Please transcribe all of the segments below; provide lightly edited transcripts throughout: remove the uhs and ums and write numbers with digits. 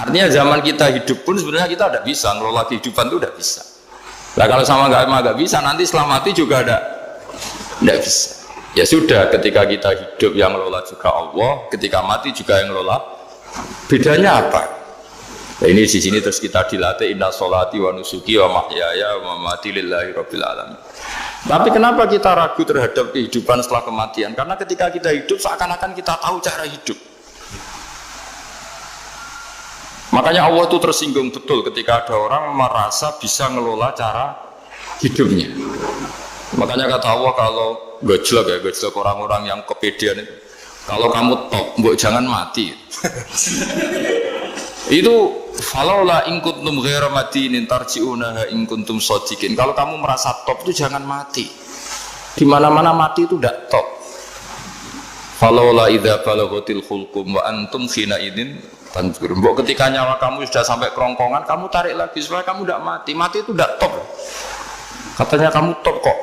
Artinya zaman kita hidup pun sebenarnya kita tidak bisa ngelola kehidupan itu tidak bisa. Nah kalau sama nggak bisa nanti setelah mati juga tidak bisa. Ya sudah, ketika kita hidup yang ngelola juga Allah, ketika mati juga yang ngelola. Bedanya apa? Nah, ini di sini terus kita dilatih inna sholati wa nusuki wa mahyaya wa mamati lillahi rabbil alamin. Tapi kenapa kita ragu terhadap kehidupan setelah kematian? Karena ketika kita hidup seakan-akan kita tahu cara hidup. Makanya Allah itu tersinggung betul ketika ada orang merasa bisa ngelola cara hidupnya. Makanya kata Allah, kalau gojlok orang-orang yang kepedean itu, kalau kamu top, mbok jangan mati. Itu falaula in kuntum ghairu madinin tarji'unaha in kuntum shadiqin. Kalau kamu merasa top itu jangan mati. Di mana-mana mati itu tidak top. Falaula idza balaghatil khulqum wa antum khina idin tanzurun. Mbok ketika nyawa kamu sudah sampai kerongkongan, kamu tarik lagi supaya kamu tidak mati. Mati itu tidak top. Katanya kamu top kok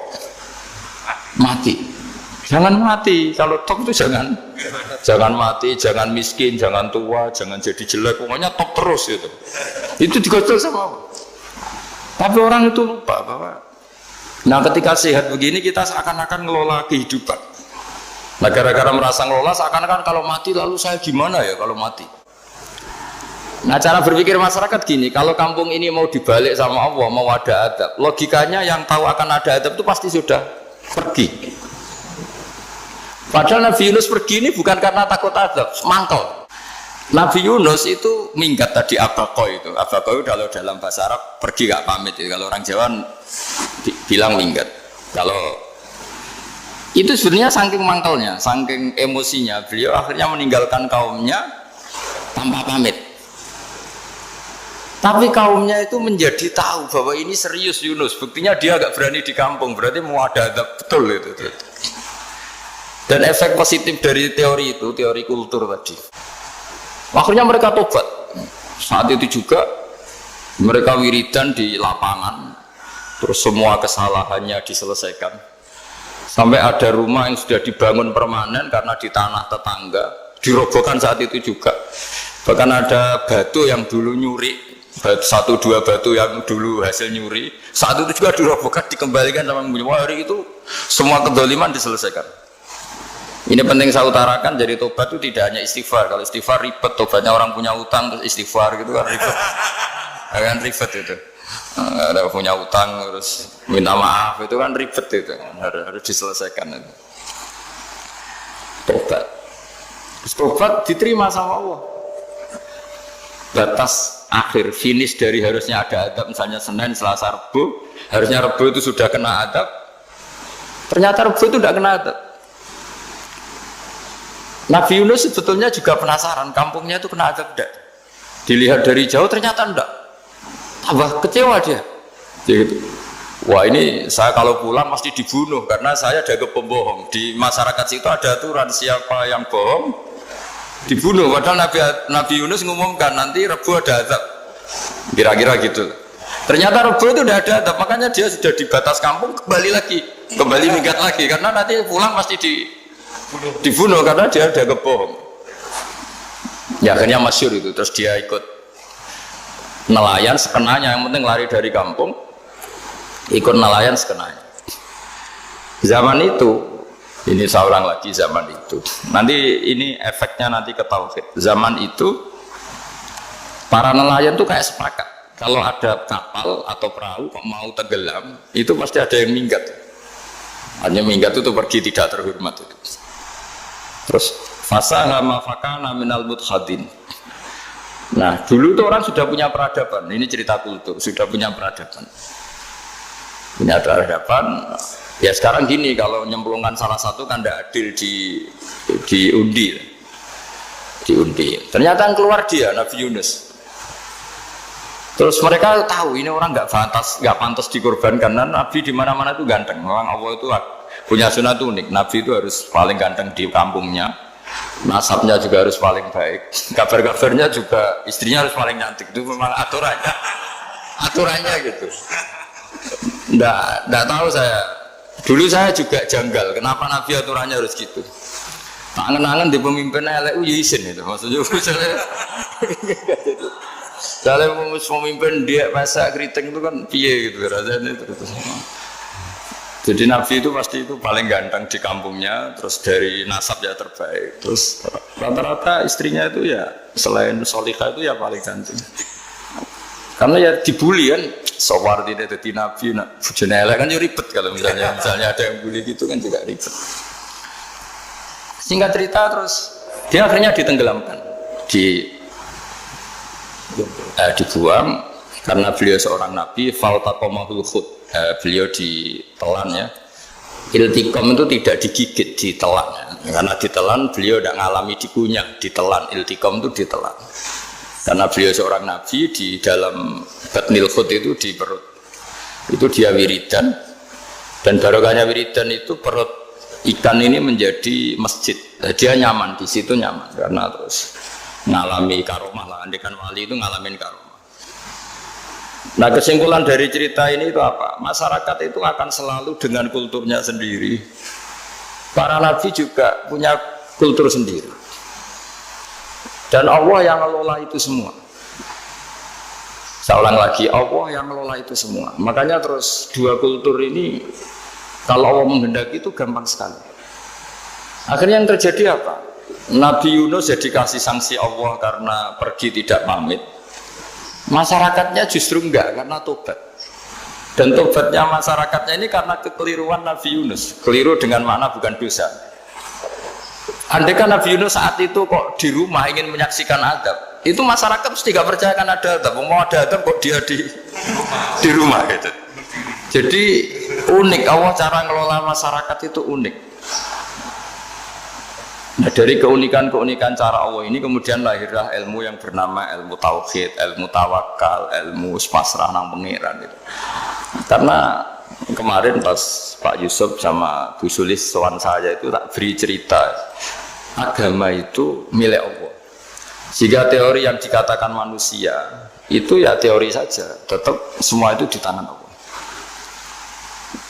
mati. Jangan mati. Kalau top itu jangan mati, jangan miskin, jangan tua, jangan jadi jelek. Pokoknya top terus gitu. Itu digocol sama Allah. Tapi orang itu lupa bahwa ketika sehat begini kita seakan-akan ngelola kehidupan. Nah gara-gara merasa ngelola seakan-akan kalau mati lalu saya gimana ya kalau mati. Nah cara berpikir masyarakat gini, kalau kampung ini mau dibalik sama Allah, mau ada adab, logikanya yang tahu akan ada adab itu pasti sudah pergi. Padahal Nabi Yunus pergi ini bukan karena takut adab, mangkel. Nabi Yunus itu minggat tadi abaqo itu. Abaqo itu kalau dalam bahasa Arab pergi gak pamit. Kalau orang Jawa bilang minggat. Kalau itu sebenarnya saking mangkelnya, saking emosinya, beliau akhirnya meninggalkan kaumnya tanpa pamit. Tapi kaumnya itu menjadi tahu bahwa ini serius Yunus. Buktinya dia agak berani di kampung. Berarti mau ada adab betul itu. Dan efek positif dari teori itu, teori kultur tadi. Akhirnya mereka tobat. Saat itu juga mereka wiridan di lapangan. Terus semua kesalahannya diselesaikan. Sampai ada rumah yang sudah dibangun permanen karena di tanah tetangga. Dirobohkan saat itu juga. Bahkan ada batu yang dulu nyuri. Satu dua batu yang dulu hasil nyuri saat itu juga dirobohkan, dikembalikan sama penghuni. Hari itu semua kedoliman diselesaikan. Ini penting saya utarakan, jadi tobat itu tidak hanya istighfar. Kalau istighfar ribet, tobatnya orang punya utang terus istighfar gitu kan ribet. Kan ribet itu. Ada punya utang terus minta maaf itu kan ribet itu. Harus diselesaikan itu. Tobat. Terus tobat diterima sama Allah. Batas akhir finish dari harusnya ada adab, misalnya Senin, Selasa, Rabu, harusnya Rabu itu sudah kena adab, ternyata Rabu itu tidak kena adab. Nabi Yunus sebetulnya juga penasaran kampungnya itu kena adab tidak, dilihat dari jauh ternyata tidak, tambah kecewa dia gitu. Wah ini saya kalau pulang pasti dibunuh karena saya dianggap pembohong. Di masyarakat situ ada aturan siapa yang bohong dibunuh. Padahal Nabi Yunus ngumumkan nanti Rebu ada azab, kira-kira gitu. Ternyata Rebu itu udah ada azab, makanya dia sudah di batas kampung, kembali minggat lagi karena nanti pulang pasti dibunuh karena dia udah kebohong. Ya akhirnya masyhur itu, terus dia ikut nelayan sekenanya, yang penting lari dari kampung, ikut nelayan sekenanya. Zaman itu ini saya ulang lagi, zaman itu nanti ini efeknya nanti ke tauhid. Zaman itu para nelayan tuh kayak sepakat kalau ada kapal atau perahu kok mau tenggelam itu pasti ada yang minggat. Hanya minggat itu pergi tidak terhormat itu. Terus fasahama fakana minal mudhadin. Nah dulu tuh orang sudah punya peradaban. Ini cerita kultur, sudah punya peradaban. Ya sekarang gini, kalau nyemplungkan salah satu kan tidak adil diundi. Ternyata yang keluar dia Nabi Yunus. Terus mereka tahu ini orang nggak pantas dikorbankan. Dan Nabi di mana-mana itu ganteng. Memang Allah itu punya sunat unik. Nabi itu harus paling ganteng di kampungnya. Nasabnya juga harus paling baik. Kabar-kabarnya juga istrinya harus paling cantik. Itu memang aturannya gitu. Nggak tahu saya. Dulu saya juga janggal, kenapa Nabi aturannya harus gitu. Angen-angen di pemimpin elek ya isin itu maksudnya. Misalnya pemimpin dia masak keriting itu kan piye gitu rasanya itu. Jadi Nabi itu pasti itu paling ganteng di kampungnya, terus dari nasab ya terbaik, terus rata-rata istrinya itu ya selain Solihah itu ya paling ganteng. Karena ya dibully kan, sawar tidak jadi Nabi, bujone elek kan ya ribet kalau misalnya ada yang bully gitu kan juga ribet. Singkat cerita terus dia akhirnya ditenggelamkan, dibuang karena beliau seorang nabi. Faltaqamahul khut, beliau ditelan ya. Iltiqam itu tidak digigit, ditelan ya. Karena ditelan beliau tidak mengalami dikunyah, ditelan. Iltiqam itu ditelan karena beliau seorang nabi. Di dalam batnil khut itu di perut itu dia wiridan, dan barokahnya wiridan itu perut ikan ini menjadi masjid. Dia nyaman di situ, nyaman karena terus ngalami karomah lah. Andekan wali itu ngalamin karomah. Nah, kesimpulan dari cerita ini itu apa? Masyarakat itu akan selalu dengan kulturnya sendiri. Para nabi juga punya kultur sendiri. Dan Allah yang ngelola itu semua. Saya ulang lagi, Allah yang ngelola itu semua. Makanya terus dua kultur ini kalau Allah menghendaki itu gampang sekali. Akhirnya yang terjadi apa? Nabi Yunus jadi kasih sanksi Allah karena pergi tidak pamit. Masyarakatnya justru enggak, karena tobat. Dan tobatnya masyarakatnya ini karena kekeliruan Nabi Yunus. Keliru dengan makna bukan dosa. Andai kan Nabi Yunus saat itu kok di rumah ingin menyaksikan adab, itu masyarakat mesti gak percaya kan ada adab. Mau ada adab kok dia di rumah gitu. Jadi unik, Allah cara ngelola masyarakat itu unik. Nah, dari keunikan-keunikan cara Allah ini kemudian lahirlah ilmu yang bernama ilmu tauhid, ilmu tawakal, ilmu pasrah nang pangeran gitu. Karena kemarin pas Pak Yusuf sama Bu Sulis sowan saya itu tak beri cerita agama itu milik Allah. Sehingga teori yang dikatakan manusia itu ya teori saja, tetap semua itu di tangan Allah.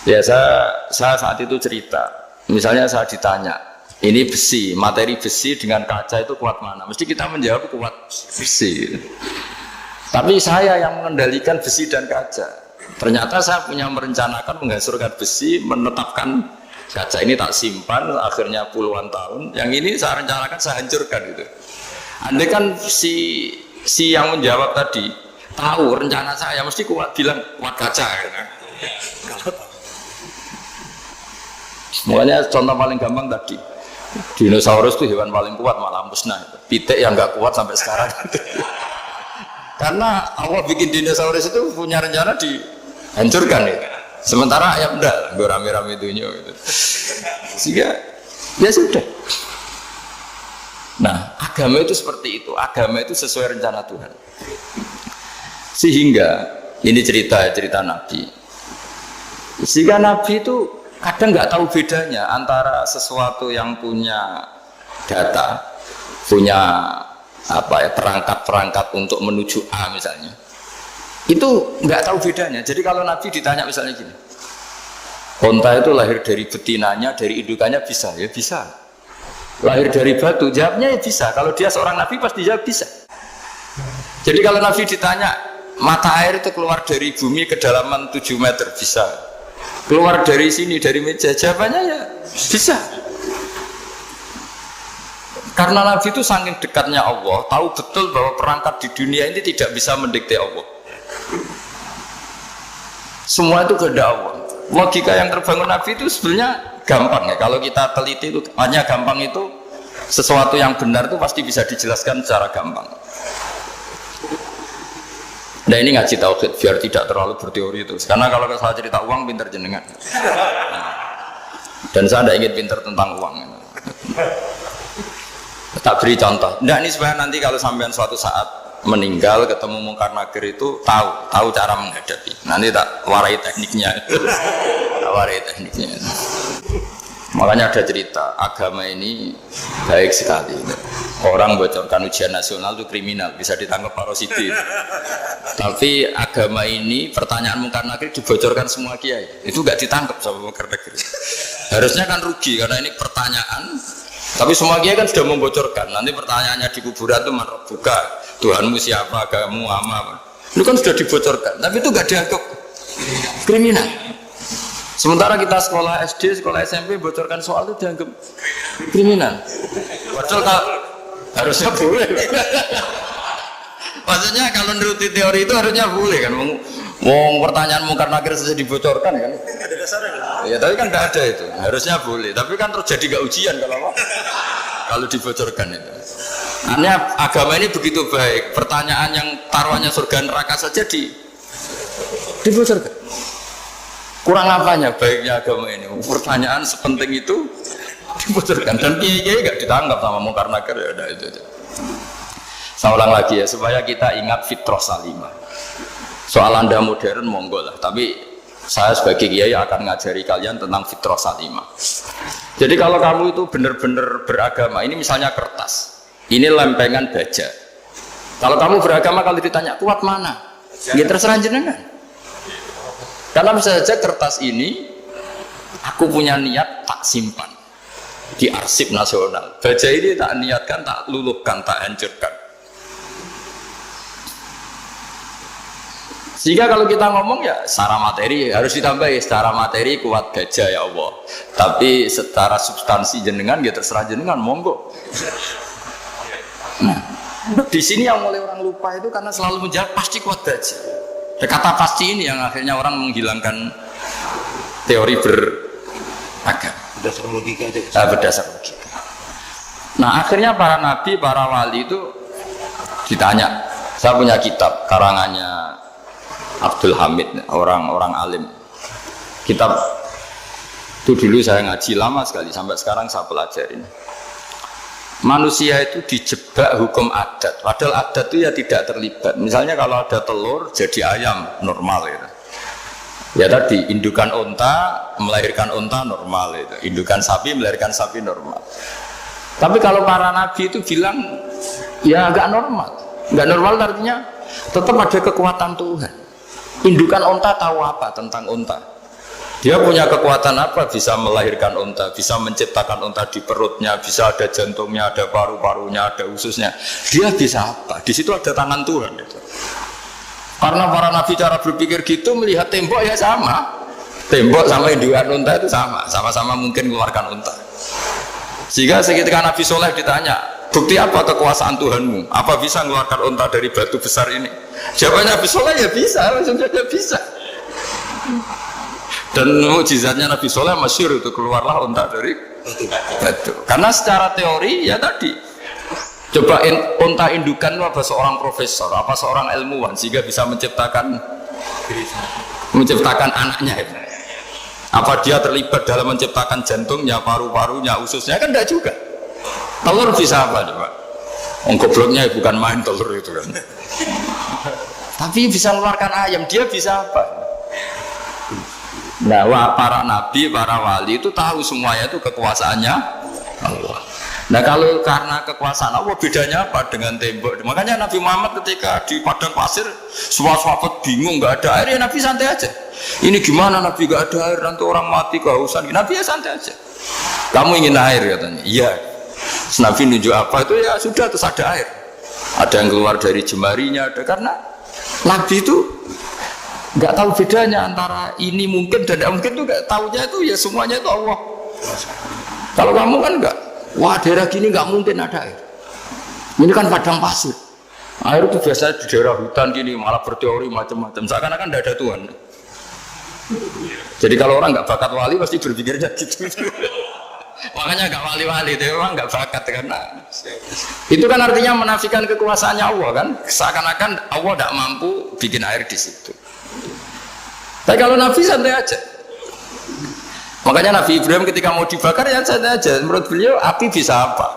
Ya saya saat itu cerita, misalnya saya ditanya, ini besi, materi besi dengan kaca itu kuat mana? Mesti kita menjawab kuat besi. Tapi saya yang mengendalikan besi dan kaca. Ternyata saya punya merencanakan menghancurkan besi, menetapkan kaca ini tak simpan, akhirnya puluhan tahun. Yang ini saya rencanakan saya hancurkan gitu. Andai kan si yang menjawab tadi tahu rencana saya mesti kuat bilang kuat kaca. Gitu. Makanya contoh paling gampang tadi. Dinosaurus itu hewan paling kuat malah musnah. Pitik yang nggak kuat sampai sekarang. Karena Allah bikin dinosaurus itu punya rencana dihancurkan ya. Sementara ayam enggak, gue rame-rame dunia gitu. Sehingga ya sudah. Nah, agama itu seperti itu. Agama itu sesuai rencana Tuhan. Sehingga ini cerita Nabi. Sehingga Nabi itu kadang nggak tahu bedanya antara sesuatu yang punya data, punya perangkat-perangkat untuk menuju A misalnya, itu nggak tahu bedanya. Jadi kalau Nabi ditanya misalnya gini, onta itu lahir dari betinanya, dari indukannya bisa, ya bisa. Lahir dari batu, jawabnya ya bisa. Kalau dia seorang Nabi pasti jawab bisa. Jadi kalau Nabi ditanya mata air itu keluar dari bumi kedalaman 7 meter, bisa. Keluar dari sini, dari meja, jawabannya ya bisa. Karena Nabi itu saking dekatnya Allah, tahu betul bahwa perangkat di dunia ini tidak bisa mendikte Allah. Semua itu kehendak Allah. Logika yang terbangun Nabi itu sebenarnya gampang ya. Kalau kita teliti itu hanya gampang itu, sesuatu yang benar itu pasti bisa dijelaskan secara gampang. Nah ini ngaji tauhid biar tidak terlalu berteori itu. Karena kalau saya cerita uang pinter jenengan. Dan saya tidak ingin pinter tentang uang. Tak beri contoh. Nah ini supaya nanti kalau sampean suatu saat meninggal ketemu mungkar nakir itu tahu cara menghadapi. Nanti tak warai tekniknya. Makanya ada cerita agama ini baik sekali. Orang bocorkan ujian nasional itu kriminal, bisa ditangkap Pak Rosidi. Tapi agama ini pertanyaan mungkar nakir dibocorkan semua kiai, itu nggak ditangkap sama mungkar nakir. Harusnya kan rugi karena ini pertanyaan Tapi semua kiai kan sudah membocorkan. Nanti pertanyaannya di kuburan itu mana buka Tuhanmu siapa, agamamu apa. Itu kan sudah dibocorkan. Tapi itu nggak dianggap kriminal. Sementara kita sekolah SD, sekolah SMP bocorkan soal itu dianggap kriminal. Padahal kalau harusnya boleh. Maksudnya kalau menuruti teori itu harusnya boleh kan. Mau pertanyaan mungkar nakir saja dibocorkan kan? Ada dasarnya. Ya tapi kan tidak ada itu. Harusnya boleh. Tapi kan terjadi nggak ujian kalau dibocorkan itu. Artinya agama ini begitu baik. Pertanyaan yang taruhannya surga neraka saja dibocorkan. Kurang apanya baiknya agama ini? Pertanyaan sepenting itu dibocorkan dan kiai-kiai nggak ditangkap sama mungkar nakir ya udah itu aja. Saya ulang lagi ya supaya kita ingat fitrah salimah. Soal Anda modern monggo lah, tapi saya sebagai kiai akan ngajari kalian tentang fitrah salimah. Jadi kalau kamu itu benar-benar beragama, ini misalnya kertas, ini lempengan baja. Kalau kamu beragama kalau ditanya kuat mana, ya terserah jenengan. Karena bisa saja kertas ini aku punya niat tak simpan di arsip nasional. Baja ini tak niatkan, tak luluhkan, tak hancurkan. Sehingga kalau kita ngomong ya secara materi harus ditambahi, secara materi kuat gajah ya Allah. Tapi secara substansi jenengan ya terserah jenengan monggo. Nah, di sini yang mulai orang lupa itu karena selalu menjawab pasti kuat gajah. Kata pasti ini yang akhirnya orang menghilangkan teori beragama. Berdasar logika aja. Berdasar logika. Nah akhirnya para nabi, para wali itu ditanya. Saya punya kitab karangannya Abdul Hamid, orang alim. Kitab itu dulu saya ngaji lama sekali, sampai sekarang saya pelajarin. Manusia itu dijebak hukum adat, padahal adat itu ya tidak terlibat. Misalnya kalau ada telur jadi ayam normal gitu. Ya tadi indukan unta melahirkan unta normal itu, indukan sapi melahirkan sapi normal. Tapi kalau para nabi itu bilang ya nggak normal artinya tetap ada kekuatan Tuhan. Indukan unta tahu apa tentang unta? Dia punya kekuatan apa? Bisa melahirkan unta, bisa menciptakan unta di perutnya, bisa ada jantungnya, ada paru-parunya, ada ususnya. Dia bisa apa? Di situ ada tangan Tuhan. Gitu. Karena para nabi cara berpikir gitu melihat tembok ya sama. Tembok sama indukan unta itu sama, sama-sama mungkin mengeluarkan unta. Sehingga ketika Nabi Soleh ditanya, bukti apa kekuasaan Tuhanmu? Apa bisa mengeluarkan unta dari batu besar ini? Jawabannya Nabi Soleh ya bisa, langsung saja bisa. Dan mukjizatnya Nabi Soleh masyhur itu keluarlah unta dari batu. Karena secara teori ya tadi, coba unta indukan itu apa seorang profesor, apa seorang ilmuwan sehingga bisa menciptakan anaknya itu. Apa dia terlibat dalam menciptakan jantungnya, paru-parunya, ususnya kan enggak juga. Telur bisa apa coba? Gobloknya bukan main telur itu kan. Tapi bisa mengeluarkan ayam, dia bisa apa? Nah, para nabi, para wali itu tahu semuanya itu kekuasaannya Allah. Nah, kalau karena kekuasaan Allah bedanya apa dengan tembok? Makanya Nabi Muhammad ketika di padang pasir, semua sahabat bingung nggak ada air, ya Nabi santai aja. Ini gimana Nabi nggak ada air, nanti orang mati kehausan. Nabi ya santai aja. Kamu ingin air katanya? Iya. Nabi nunjuk apa itu ya sudah terus ada air. Ada yang keluar dari jemarinya, ada karena Nabi itu nggak tahu bedanya antara ini mungkin dan tidak mungkin, itu nggak tahunya itu ya semuanya itu Allah. Kalau kamu kan nggak, wah daerah gini nggak mungkin ada air. Ini kan padang pasir. Air itu biasanya di daerah hutan gini malah berteori macam-macam. Seakan-akan tidak ada Tuhan. Jadi kalau orang nggak bakat wali pasti berpikirnya gitu. Makanya nggak wali-wali itu orang nggak bakat karena itu kan artinya menafikan kekuasaannya Allah kan. Seakan-akan Allah tidak mampu bikin air di situ. Tapi kalau Nabi santai aja. Makanya Nabi Ibrahim ketika mau dibakar ya santai aja. Menurut beliau api bisa apa?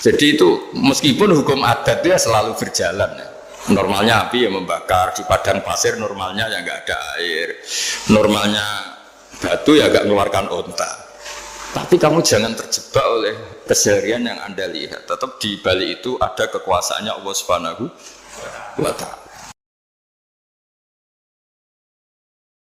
Jadi itu meskipun hukum adat dia selalu berjalan. Normalnya api yang membakar di padang pasir, normalnya ya nggak ada air. Normalnya batu ya nggak mengeluarkan unta. Tapi kamu jangan terjebak oleh keseharian yang Anda lihat. Tetap di balik itu ada kekuasaannya Allah Subhanahu wa Ta'ala.